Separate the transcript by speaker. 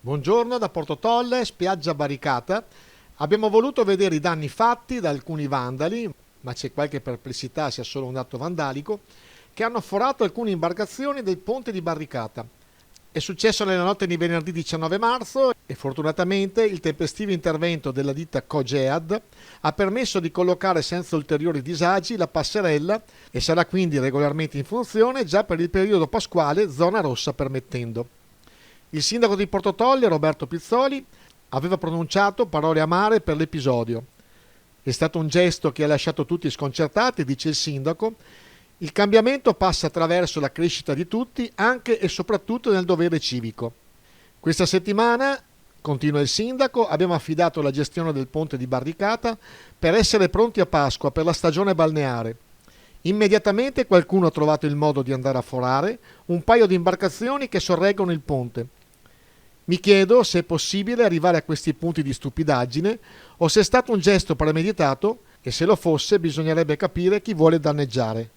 Speaker 1: Buongiorno da Porto Tolle, spiaggia barricata. Abbiamo voluto vedere i danni fatti da alcuni vandali, ma c'è qualche perplessità sia solo un atto vandalico, che hanno forato alcune imbarcazioni del ponte di barricata. È successo nella notte di venerdì 19 marzo e fortunatamente il tempestivo intervento della ditta Cogead ha permesso di collocare senza ulteriori disagi la passerella e sarà quindi regolarmente in funzione già per il periodo pasquale, zona rossa permettendo. Il sindaco di Portotolle, Roberto Pizzoli, aveva pronunciato parole amare per l'episodio. È stato un gesto che ha lasciato tutti sconcertati, dice il sindaco. Il cambiamento passa attraverso la crescita di tutti, anche e soprattutto nel dovere civico. Questa settimana, continua il sindaco, abbiamo affidato la gestione del ponte di barricata per essere pronti a Pasqua per la stagione balneare. Immediatamente qualcuno ha trovato il modo di andare a forare un paio di imbarcazioni che sorreggono il ponte. Mi chiedo se è possibile arrivare a questi punti di stupidaggine o se è stato un gesto premeditato e se lo fosse bisognerebbe capire chi vuole danneggiare.